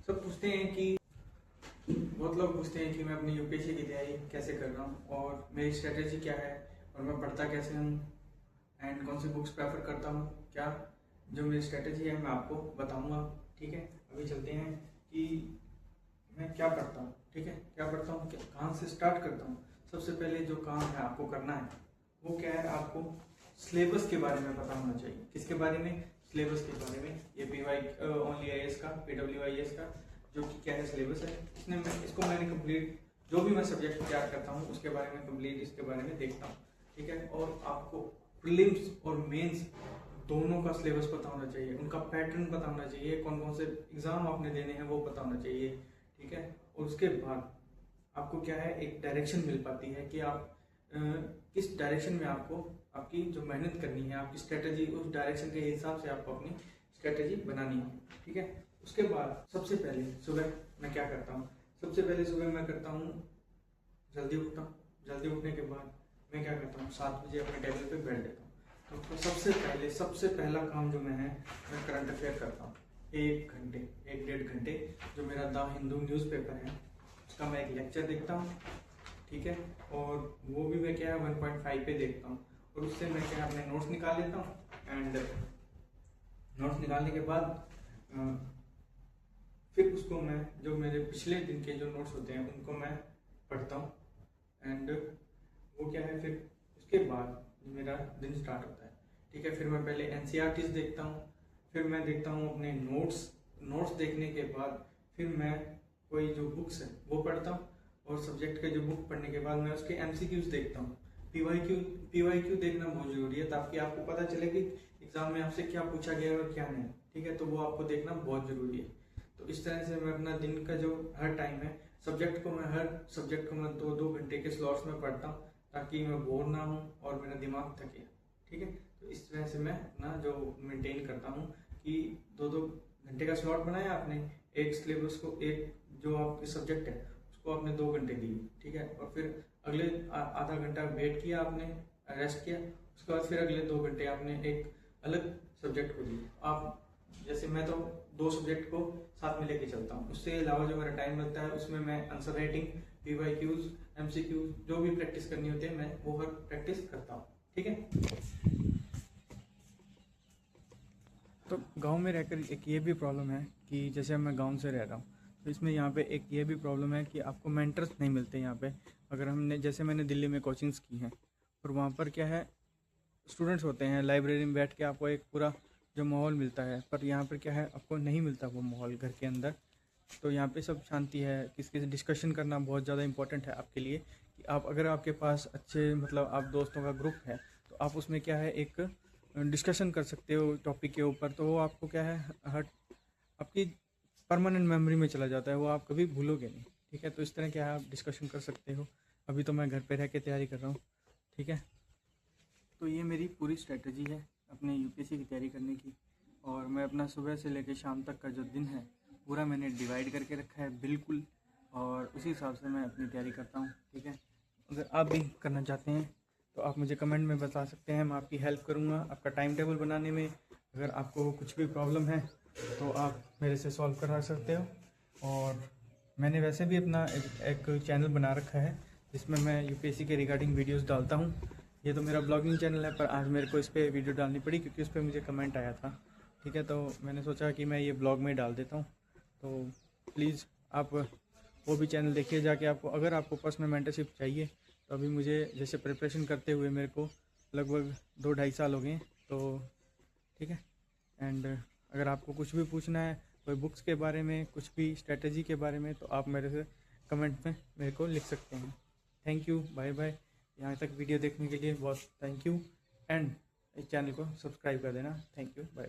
सब पूछते हैं कि बहुत लोग पूछते हैं कि मैं अपनी यूपीएससी की तैयारी कैसे कर रहा हूँ और मेरी स्ट्रेटेजी क्या है और मैं पढ़ता कैसे हूँ एंड कौन सी बुक्स प्रेफर करता हूँ। क्या जो मेरी स्ट्रेटेजी है मैं आपको बताऊँगा। ठीक है, अभी चलते हैं कि मैं क्या करता हूँ। ठीक है, क्या पढ़ता हूँ, कहाँ से स्टार्ट करता हूँ। सबसे पहले जो काम है आपको करना है वो क्या है, आपको सिलेबस के बारे में पता होना चाहिए। किसके बारे में? सिलेबस के बारे में। ये पीवाई ओनली आईएएस का, पीडब्ल्यूआईएस का जो कि क्या है सिलेबस है, इसको मैंने कंप्लीट, जो भी मैं सब्जेक्ट तैयार करता हूँ उसके बारे में कंप्लीट इसके बारे में देखता हूँ। ठीक है, और आपको प्रीलिम्स और मेंस दोनों का सिलेबस पता होना चाहिए, उनका पैटर्न पता होना चाहिए, कौन कौन से एग्जाम आपने देने हैं वो पता होना चाहिए। ठीक है, और उसके बाद आपको क्या है, एक डायरेक्शन मिल पाती है कि आप किस डायरेक्शन में आपको आपकी जो मेहनत करनी है, आपकी स्ट्रेटेजी, उस डायरेक्शन के हिसाब से आपको अपनी स्ट्रेटेजी बनानी है। ठीक है, उसके बाद सबसे पहले सुबह मैं क्या करता हूँ, सबसे पहले सुबह मैं करता हूँ जल्दी उठता हूँ। जल्दी उठने के बाद मैं क्या करता हूँ, 7 बजे अपने टेबल पे बैठ जाता हूँ। तो सबसे पहला काम जो मैं करंट अफेयर करता हूँ। 1 1.5 घंटे जो मेरा द हिंदू न्यूज़पेपर है उसका मैं एक लेक्चर देखता हूँ। ठीक है, और वो भी मैं क्या है 1.5 पे देखता हूँ और उससे मैं क्या अपने नोट्स निकाल लेता हूँ। एंड नोट्स निकालने के बाद फिर उसको मैं, जो मेरे पिछले दिन के जो नोट्स होते हैं उनको मैं पढ़ता हूँ। एंड वो क्या है, फिर उसके बाद मेरा दिन स्टार्ट होता है। ठीक है, फिर मैं पहले एनसीईआरटीज देखता हूँ, फिर मैं देखता हूँ अपने नोट्स देखने के बाद फिर मैं कोई जो बुक्स है वो पढ़ता हूँ और सब्जेक्ट के जो बुक पढ़ने के बाद मैं उसके एमसीक्यूज देखता हूँ। पीवाईक्यू देखना बहुत जरूरी है ताकि आपको पता चले कि एग्जाम में आपसे क्या पूछा गया है और क्या नहीं। ठीक है, तो वो आपको देखना बहुत जरूरी है। तो इस तरह से मैं अपना दिन का जो हर टाइम है, हर सब्जेक्ट को मैं 2-2 घंटे के स्लॉट्स में पढ़ता हूँ ताकि मैं बोर ना हूँ और मेरा दिमाग थके। ठीक है, तो इस तरह से मैं अपना जो मेंटेन करता हूँ कि 2-2 घंटे का स्लॉट बनाया आपने, एक सिलेबस को, एक जो आपके सब्जेक्ट है उसको आपने 2 घंटे दिए। ठीक है, और फिर अगले आधा घंटा वेट किया आपने, रेस्ट किया, उसके बाद फिर अगले 2 घंटे आपने एक अलग सब्जेक्ट को दिए। आप जैसे मैं तो 2 सब्जेक्ट को साथ में लेके चलता हूँ, उससे अलावा जो मेरा टाइम लगता है उसमें मैं आंसर राइटिंग, पीवाईक्यूज, एमसीक्यूज जो भी प्रैक्टिस करनी होती है मैं वो हर प्रैक्टिस करता हूँ। ठीक है, तो गांव में रहकर एक ये भी प्रॉब्लम है कि जैसे मैं गांव से रह रहा हूँ तो इसमें यहाँ पे एक ये भी प्रॉब्लम है कि आपको मेंटर्स नहीं मिलते यहाँ पे। अगर हमने, जैसे मैंने दिल्ली में कोचिंग्स की हैं और वहाँ पर क्या है, स्टूडेंट्स होते हैं, लाइब्रेरी में बैठ के आपको एक पूरा जो माहौल मिलता है, पर यहाँ पर क्या है आपको नहीं मिलता वो माहौल घर के अंदर। तो यहाँ पे सब शांति है, किसी से डिस्कशन करना बहुत ज़्यादा इंपॉर्टेंट है आपके लिए कि आप, अगर आपके पास अच्छे मतलब आप दोस्तों का ग्रुप है तो आप उसमें क्या है एक डिस्कशन कर सकते हो टॉपिक के ऊपर। तो वो आपको क्या है हर आपकी परमानेंट मेमोरी में चला जाता है, वो आप कभी भूलोगे नहीं। ठीक है, तो इस तरह क्या है आप डिस्कशन कर सकते हो। अभी तो मैं घर पे रह के तैयारी कर रहा हूँ। ठीक है, तो ये मेरी पूरी स्ट्रेटजी है अपने यूपीएससी की तैयारी करने की। और मैं अपना सुबह से लेकर शाम तक का जो दिन है पूरा मैंने डिवाइड करके रखा है बिल्कुल, और उसी हिसाब से मैं अपनी तैयारी करता हूँ। ठीक है, अगर आप भी करना चाहते हैं तो आप मुझे कमेंट में बता सकते हैं, मैं आपकी हेल्प करूँगा आपका टाइम टेबल बनाने में। अगर आपको कुछ भी प्रॉब्लम है तो आप मेरे से सॉल्व करा सकते हो। और मैंने वैसे भी अपना एक चैनल बना रखा है जिसमें मैं यूपीएससी के रिगार्डिंग वीडियोस डालता हूँ। ये तो मेरा ब्लॉगिंग चैनल है, पर आज मेरे को इस पर वीडियो डालनी पड़ी क्योंकि उस पर मुझे कमेंट आया था। ठीक है, तो मैंने सोचा कि मैं ये ब्लॉग में डाल देता हूँ। तो प्लीज़ आप वो भी चैनल देखिए जाके। आपको अगर आपको पर्सनल मेंटरशिप चाहिए तो अभी मुझे जैसे प्रिपरेशन करते हुए मेरे को लगभग 2-2.5 साल हो गए। तो ठीक है, एंड अगर आपको कुछ भी पूछना है कोई बुक्स के बारे में, कुछ भी स्ट्रेटजी के बारे में, तो आप मेरे से कमेंट में मेरे को लिख सकते हैं। Thank you, bye bye. यहाँ तक वीडियो देखने के लिए बहुत थैंक यू, एंड इस चैनल को सब्सक्राइब कर देना। Thank you, bye.